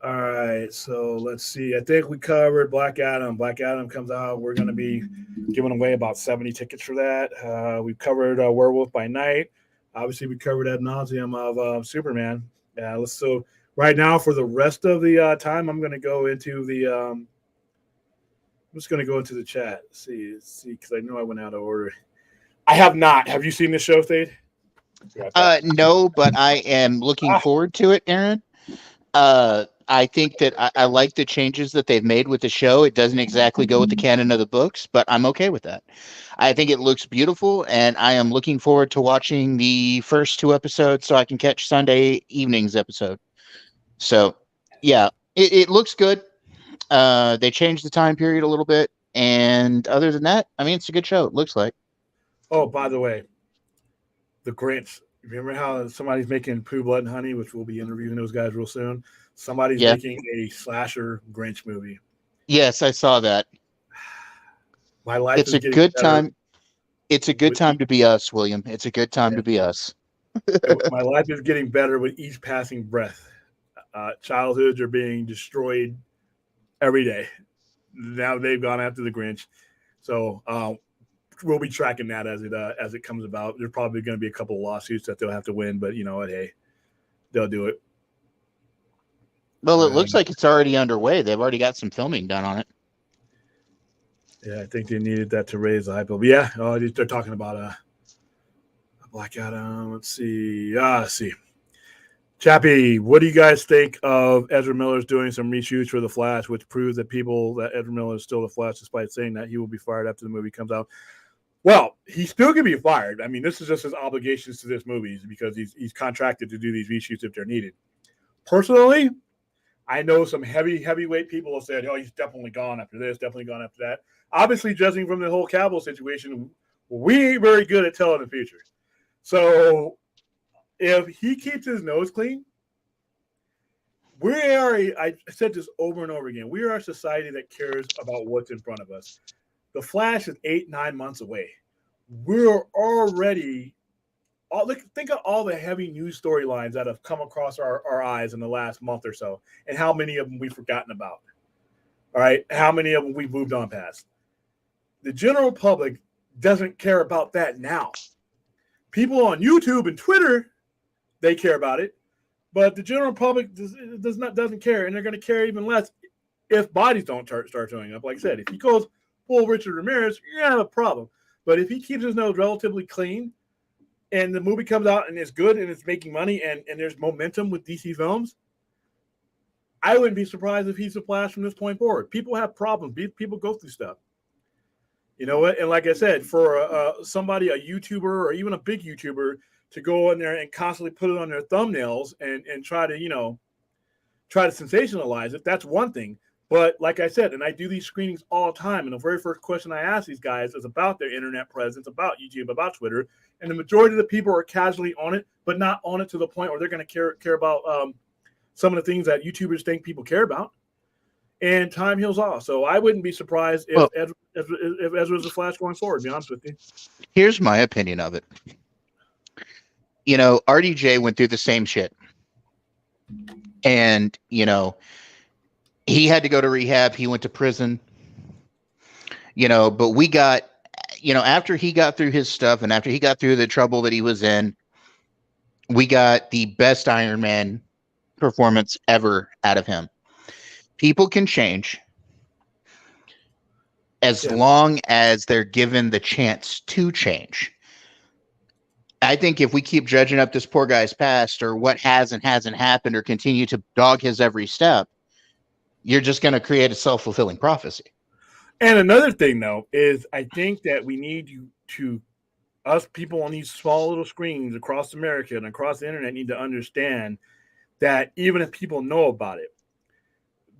All right, so let's see. I think we covered Black Adam. Black Adam comes out. We're going to be giving away about 70 tickets for that. We've covered Werewolf by Night. Obviously, we covered ad nauseum of Superman. So right now, for the rest of the time, I'm going to go into the. I'm just going to go into the chat. See, because I know I went out of order. I have not. Have you seen this show, Thade? No, but I am looking forward to it, Aaron. I think that I like the changes that they've made with the show. It doesn't exactly go with the canon of the books, but I'm okay with that. I think it looks beautiful, and I am looking forward to watching the first 2 episodes so I can catch Sunday evening's episode. So, yeah, it looks good. They changed the time period a little bit, and other than that, I mean, it's a good show. It looks like. Oh, by the way, the Grinch. Remember how somebody's making Pooh, Blood, and Honey, which we'll be interviewing those guys real soon. Somebody's making a slasher Grinch movie. Yes, I saw that. My life it's a good time. It's a good time to be us, William. It's a good time to be us. My life is getting better with each passing breath. Childhoods are being destroyed every day. Now they've gone after the Grinch. So we'll be tracking that as it comes about. There's probably going to be a couple of lawsuits that they'll have to win, but you know what? Hey, they'll do it. Well, it looks like it's already underway. They've already got some filming done on it. Yeah, I think they needed that to raise the hype. But yeah, they're talking about Black Adam. Let's see. Chappie, what do you guys think of Ezra Miller's doing some reshoots for The Flash, which proves that Ezra Miller is still The Flash, despite saying that he will be fired after the movie comes out? Well, he still can be fired. I mean, this is just his obligations to this movie because he's contracted to do these reshoots if they're needed. Personally, I know some heavyweight people have said, he's definitely gone after this, definitely gone after that. Obviously, judging from the whole Cavil situation, we ain't very good at telling the future. So if he keeps his nose clean, I said this over and over again, we are a society that cares about what's in front of us. The Flash is 8-9 months away. We're already think of all the heavy news storylines that have come across our eyes in the last month or so, and how many of them we've forgotten about. All right, how many of them we've moved on past. The general public doesn't care about that now. People on YouTube and Twitter, they care about it, but the general public doesn't care, and they're going to care even less if bodies don't start showing up. Like I said, if he goes full Richard Ramirez, you're going to have a problem. But if he keeps his nose relatively clean, and the movie comes out and it's good and it's making money and there's momentum with DC films, I wouldn't be surprised if he's a Flash from this point forward. People have problems. People go through stuff. You know what? And like I said, for somebody, a YouTuber or even a big YouTuber to go in there and constantly put it on their thumbnails and try to sensationalize it, that's one thing. But like I said, and I do these screenings all the time, and the very first question I ask these guys is about their internet presence, about YouTube, about Twitter, and the majority of the people are casually on it, but not on it to the point where they're going to care about some of the things that YouTubers think people care about, and time heals all. So I wouldn't be surprised if Ezra's the Flash going forward, to be honest with you. Here's my opinion of it. You know, RDJ went through the same shit. And, you know, he had to go to rehab. He went to prison. You know, but we got, you know, after he got through his stuff and after he got through the trouble that he was in, we got the best Iron Man performance ever out of him. People can change as long as they're given the chance to change. I think if we keep judging up this poor guy's past or what has and hasn't happened or continue to dog his every step, you're just going to create a self-fulfilling prophecy. And another thing, though, is I think that we need to us people on these small little screens across America and across the internet need to understand that even if people know about it,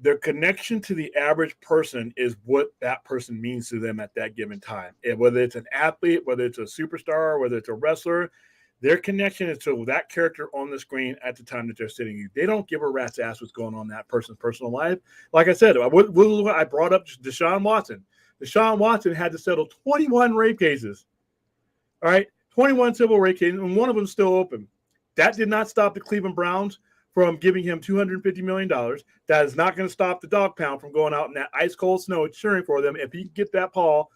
their connection to the average person is what that person means to them at that given time. And whether it's an athlete, whether it's a superstar, whether it's a wrestler, their connection is to that character on the screen at the time that they're sitting you. They don't give a rat's ass what's going on in that person's personal life. Like I said, I brought up Deshaun Watson. Deshaun Watson had to settle 21 rape cases. All right, 21 civil rape cases, and one of them still open. That did not stop the Cleveland Browns from giving him $250 million. That is not going to stop the dog pound from going out in that ice cold snow cheering for them if he can get that ball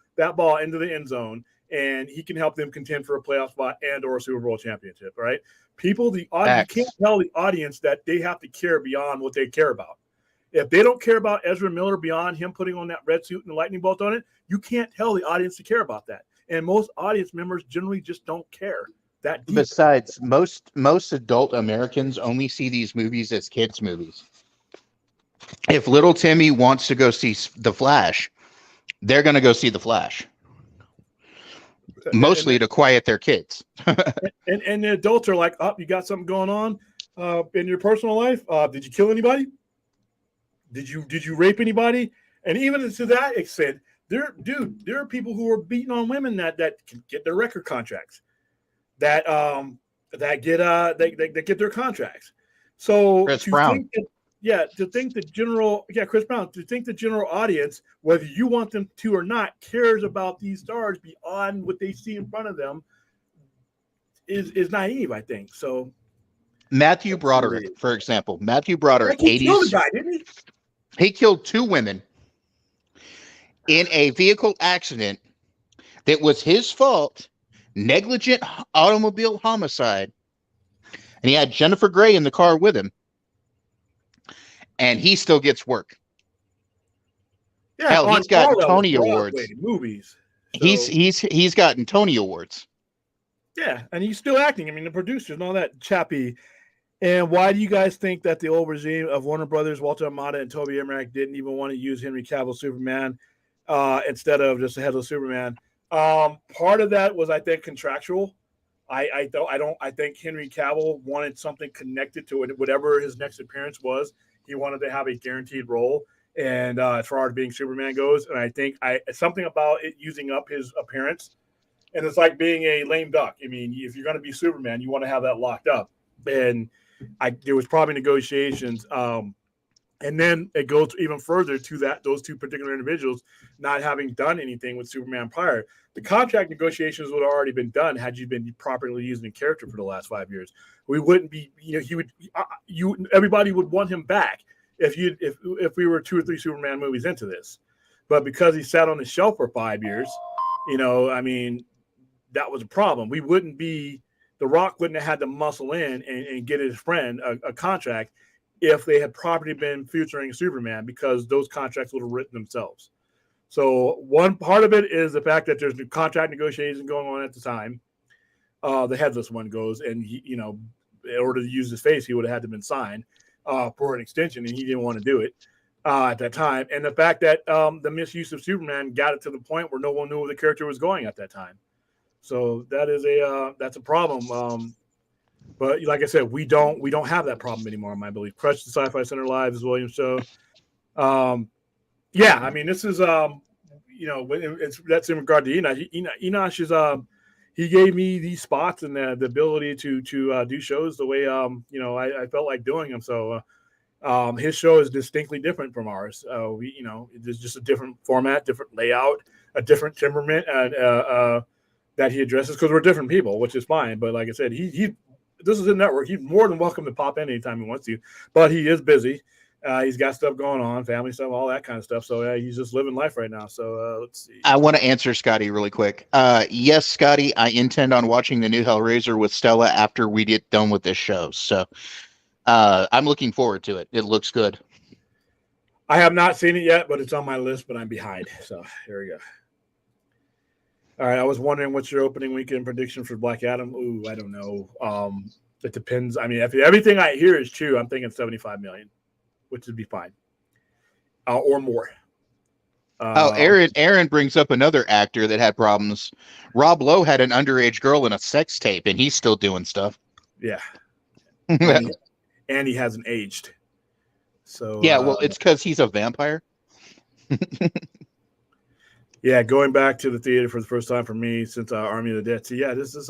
into the end zone and he can help them contend for a playoff spot and or a Super Bowl championship, right? People, the audience, you can't tell the audience that they have to care beyond what they care about. If they don't care about Ezra Miller beyond him putting on that red suit and the lightning bolt on it, you can't tell the audience to care about that. And most audience members generally just don't care that deep. Besides, most adult Americans only see these movies as kids' movies. If little Timmy wants to go see The Flash, they're going to go see The Flash. Mostly to quiet their kids. and the adults are like, oh, you got something going on in your personal life? Did you kill anybody? Did you rape anybody? And even to that extent, there are people who are beating on women that can get their record contracts, that get their contracts. So Chris Brown. To think the general audience, whether you want them to or not, cares about these stars beyond what they see in front of them is naive, I think. So Matthew Broderick, for example, Matthew Broderick, he killed a guy, didn't he? He killed 2 women in a vehicle accident that was his fault, negligent automobile homicide, and he had Jennifer Grey in the car with him. And he still gets work. Yeah, hell, he's got Tony Awards. Movies. So, he's gotten Tony Awards. Yeah, and he's still acting. I mean, the producers and all that chappy. And why do you guys think that the old regime of Warner Brothers, Walter Amada, and Toby Emmerich didn't even want to use Henry Cavill Superman instead of just a headless Superman? Part of that was, I think, contractual. I think Henry Cavill wanted something connected to it, whatever his next appearance was. He wanted to have a guaranteed role, and as far as being Superman goes, and I think something about it using up his appearance, and it's like being a lame duck. I mean, if you're going to be Superman, you want to have that locked up, and there was probably negotiations, and then it goes even further to those 2 particular individuals not having done anything with Superman prior. The contract negotiations would have already been done had you been properly using the character for the last 5 years. We wouldn't be, everybody would want him back if we were 2 or 3 Superman movies into this. But because he sat on the shelf for 5 years, I mean, that was a problem. We wouldn't be, The Rock wouldn't have had to muscle in and get his friend a contract if they had properly been featuring Superman, because those contracts would have written themselves. So one part of it is the fact that there's contract negotiations going on at the time. The headless one goes, and he, in order to use his face, he would have had to been signed for an extension, and he didn't want to do it at that time. And the fact that the misuse of Superman got it to the point where no one knew where the character was going at that time. So that is that's a problem. But like I said, we don't have that problem anymore, in my belief. Crush the Sci-Fi Center Live is Williams' show. Yeah, I mean, this is that's in regard to Enosh. Enosh is he gave me these spots and the ability to do shows the way I felt like doing them. So His show is distinctly different from ours. It's just a different format, different layout, a different temperament, that he addresses because we're different people, which is fine. But like I said, he this is a network. He's more than welcome to pop in anytime he wants to, but he is busy. He's got stuff going on, family stuff, all that kind of stuff. So he's just living life right now. So let's see. I want to answer Scotty really quick. Yes, Scotty, I intend on watching the new Hellraiser with Stella after we get done with this show. So I'm looking forward to it. It looks good. I have not seen it yet, but it's on my list, but I'm behind. So here we go. All right. I was wondering what's your opening weekend prediction for Black Adam? Ooh, I don't know. It depends. I mean, if everything I hear is true, I'm thinking 75 million, which would be fine. Or more. Aaron brings up another actor that had problems. Rob Lowe had an underage girl in a sex tape, and he's still doing stuff. Yeah. And he hasn't aged. So yeah, well, it's because he's a vampire. Yeah, going back to the theater for the first time for me since Army of the Dead. So yeah, this is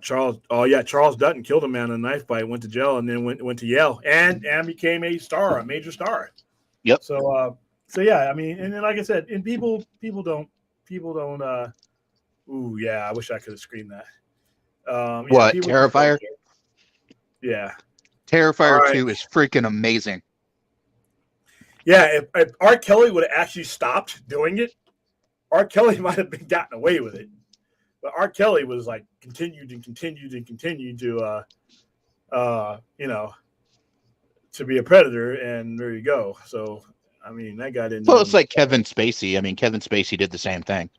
Charles. Oh yeah, Charles Dutton killed a man in a knife fight, went to jail, and then went to Yale and became a major star. Yep. So yeah, I mean, and then like I said, and people don't. Ooh yeah, I wish I could have screened that. What Terrifier? Yeah, Terrifier 2 is freaking amazing. Yeah, if R. Kelly would have actually stopped doing it, R. Kelly might have been gotten away with it. But R. Kelly was like continued to to be a predator, and there you go. So I mean, that guy didn't. Well, it's like Kevin Spacey. I mean, Kevin Spacey did the same thing.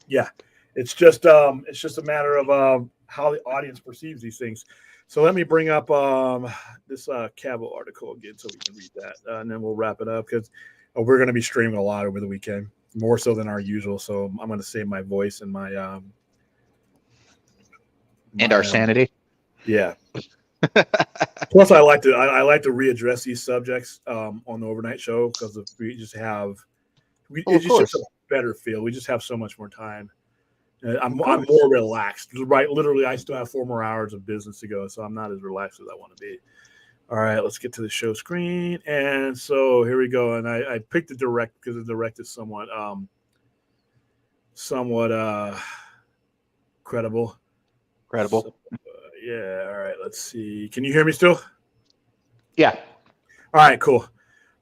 Yeah, it's just a matter of how the audience perceives these things. So let me bring up this Cavil article again so we can read that, and then we'll wrap it up because we're going to be streaming a lot over the weekend, more so than our usual. So I'm going to save my voice and my our sanity. Yeah. Plus, I like to readdress these subjects on the overnight show because we just have it's just a better feel. We just have so much more time. I'm more relaxed. Right, literally, I still have 4 more hours of business to go, so I'm not as relaxed as I want to be. All right, let's get to the show screen, and so here we go. And I picked the direct because the direct is somewhat credible. So, yeah. All right. Let's see. Can you hear me still? Yeah. All right. Cool.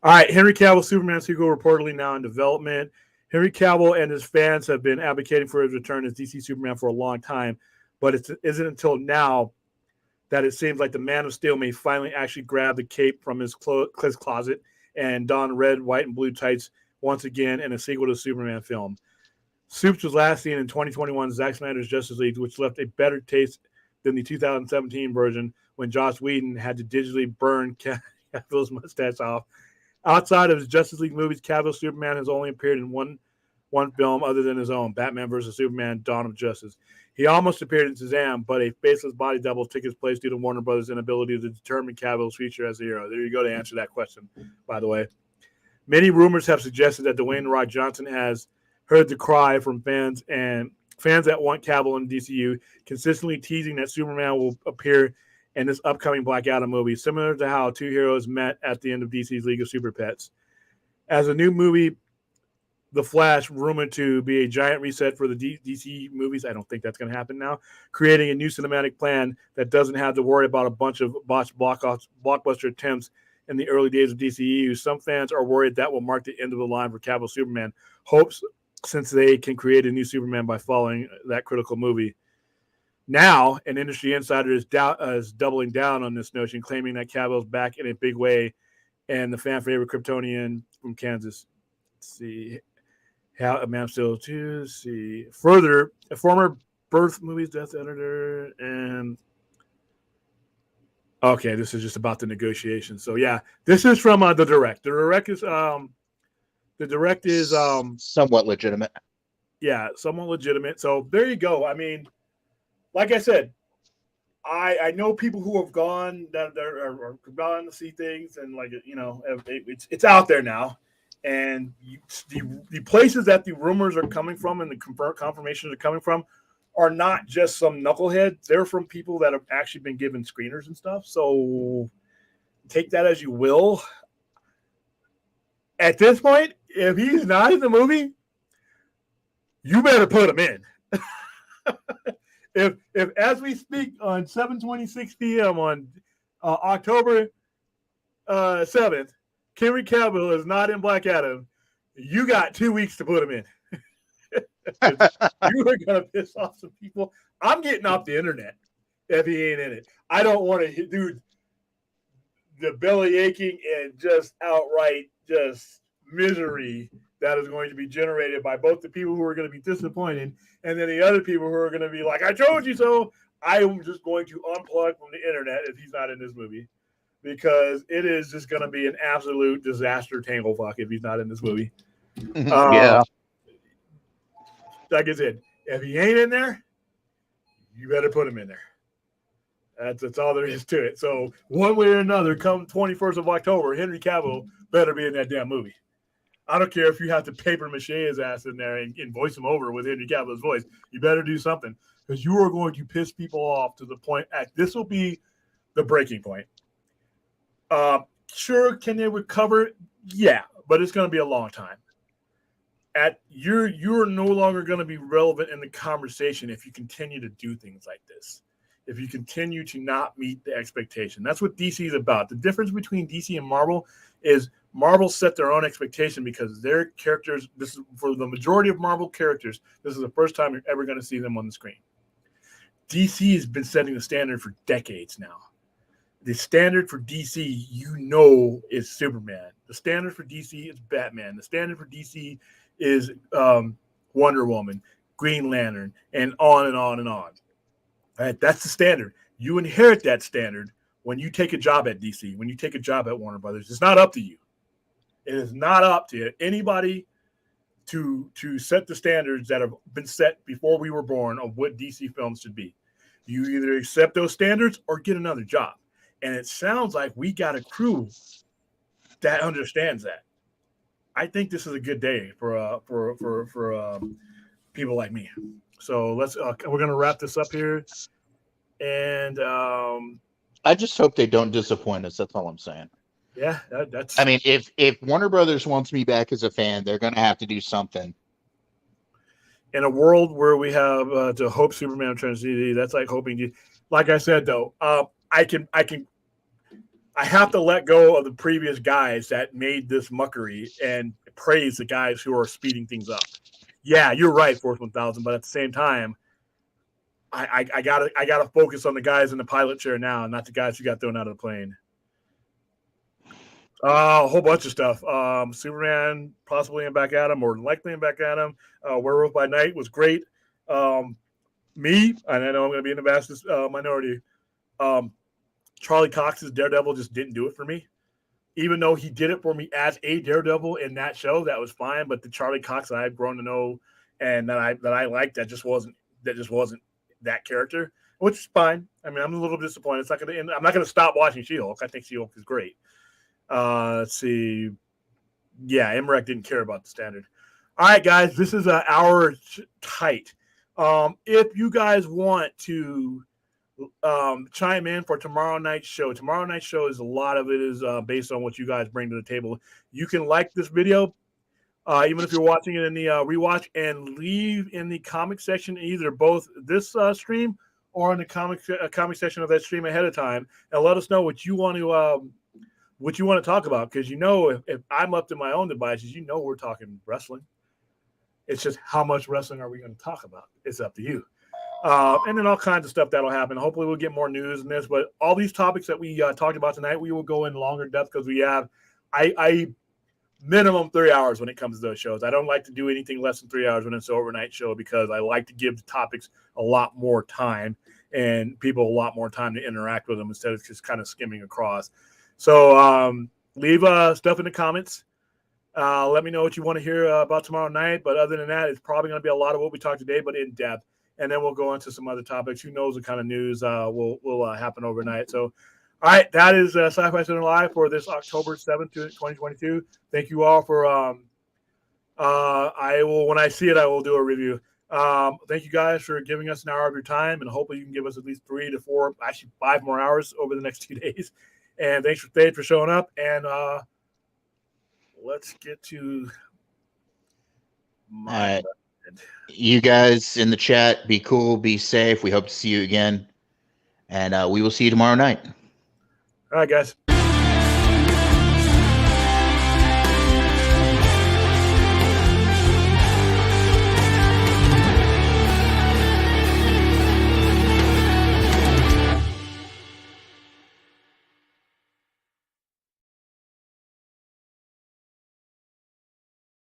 All right. Henry Cavill Superman sequel reportedly now in development. Henry Cavill and his fans have been advocating for his return as DC Superman for a long time, but it isn't until now that it seems like the Man of Steel may finally actually grab the cape from his closet and don red, white, and blue tights once again in a sequel to the Superman film. Supes was last seen in 2021's Zack Snyder's Justice League, which left a better taste than the 2017 version when Joss Whedon had to digitally burn Cavill's mustache off. Outside of his Justice League movies, Cavill Superman has only appeared in one film other than his own, Batman vs. Superman, Dawn of Justice. He almost appeared in Shazam, but a faceless body double took his place due to Warner Brothers' inability to determine Cavill's future as a hero. There you go to answer that question, by the way. Many rumors have suggested that Dwayne "The Rock" Johnson has heard the cry from fans that want Cavill in DCU, consistently teasing that Superman will appear in this upcoming Black Adam movie, similar to how two heroes met at the end of DC's League of Super Pets. As a new movie, The Flash, rumored to be a giant reset for the DC movies, I don't think that's going to happen now, creating a new cinematic plan that doesn't have to worry about a bunch of botched blockbuster attempts in the early days of DCEU. Some fans are worried that will mark the end of the line for Cavill Superman, hopes since they can create a new Superman by following that critical movie. Now, an industry insider is doubling down on this notion, claiming that Cavill's back in a big way and the fan favorite Kryptonian from Kansas. Let's see. How a man still to see. Further, a former Birth Movies Death editor and okay, this is just about the negotiations. So yeah, this is from the direct. The direct is somewhat legitimate. Yeah, somewhat legitimate. So there you go. I mean, like I said, I know people who have gone that are gone to see things, and like it's out there now, and the places that the rumors are coming from and the confirmations are coming from are not just some knuckleheads. They're from people that have actually been given screeners and stuff. So take that as you will. At this point, if he's not in the movie, you better put him in. if as we speak on 7:26 p.m. on October 7th, Henry Cavill is not in Black Adam, you got 2 weeks to put him in. You are gonna piss off some people. I'm getting off the internet if he ain't in it. I don't want to do the belly aching and just outright just misery that is going to be generated by both the people who are going to be disappointed and then the other people who are going to be like, I told you so. I am just going to unplug from the internet if he's not in this movie, because it is just going to be an absolute disaster tangle fuck if he's not in this movie. Yeah. Like I said, if he ain't in there, you better put him in there. That's all there is to it. So one way or another, come 21st of October, Henry Cavill better be in that damn movie. I don't care if you have to paper mache his ass in there and voice him over with Henry Cavill's voice. You better do something, because you are going to piss people off to the point this will be the breaking point. Sure, can they recover? Yeah, but it's going to be a long time. You're no longer going to be relevant in the conversation if you continue to do things like this. If you continue to not meet the expectation. That's what DC is about. The difference between DC and Marvel is Marvel set their own expectation because their characters, this is for the majority of Marvel characters, this is the first time you're ever going to see them on the screen. DC has been setting the standard for decades now. The standard for DC, is Superman. The standard for DC is Batman. The standard for DC is Wonder Woman, Green Lantern, and on and on and on. All right, that's the standard. You inherit that standard when you take a job at DC, when you take a job at Warner Brothers. It's not up to you. It is not up to anybody to set the standards that have been set before we were born of what DC films should be. You either accept those standards or get another job. And it sounds like we got a crew that understands that. I think this is a good day for people like me. So we're gonna wrap this up here, and I just hope they don't disappoint us. That's all I'm saying. Yeah, that's. I mean, if Warner Brothers wants me back as a fan, they're gonna have to do something. In a world where we have to hope Superman turns CD, that's like hoping. Like I said, though, I have to let go of the previous guys that made this muckery and praise the guys who are speeding things up. Yeah, you're right, Force 1000, but at the same time, I gotta focus on the guys in the pilot chair now, not the guys who got thrown out of the plane. A whole bunch of stuff. Superman possibly in Black Adam, more than likely in Black Adam. Werewolf by Night was great. Me, and I know I'm going to be in the vast minority. Charlie Cox's Daredevil just didn't do it for me. Even though he did it for me as a Daredevil in that show, that was fine. But the Charlie Cox that I've grown to know and that I liked, that just wasn't that character, which is fine. I mean, I'm a little disappointed. It's not going to end. I'm not going to stop watching She-Hulk. I think She-Hulk is great. Let's see. Yeah, Emmerich didn't care about the standard. All right, guys, this is an hour tight. If you guys want to chime in for tomorrow night's show is a lot of it is based on what you guys bring to the table. You can like this video, even if you're watching it in the rewatch, and leave in the comment section either both this stream or in the comic section of that stream ahead of time, and let us know what you want to talk about, because if I'm up to my own devices, we're talking wrestling. It's just how much wrestling are we going to talk about? It's up to you. And then all kinds of stuff that'll happen. Hopefully we'll get more news in this, but all these topics that we talked about tonight, we will go in longer depth because we have I minimum 3 hours when it comes to those shows. I don't like to do anything less than 3 hours when it's an overnight show, because I like to give the topics a lot more time and people a lot more time to interact with them instead of just kind of skimming across. So leave stuff in the comments. Let me know what you want to hear about tomorrow night. But other than that, it's probably going to be a lot of what we talked today, but in depth. And then we'll go into some other topics. Who knows what kind of news will happen overnight. So, all right, that is Sci-Fi Center Live for this October 7th, 2022. Thank you all for I will, when I see it, I will do a review. Thank you guys for giving us an hour of your time, and hopefully you can give us at least 3 to 4, actually 5 more hours over the next 2 days. And thanks for Dave for showing up. And let's get to my. You guys in the chat, be cool, be safe. We hope to see you again, and we will see you tomorrow night. All right, guys.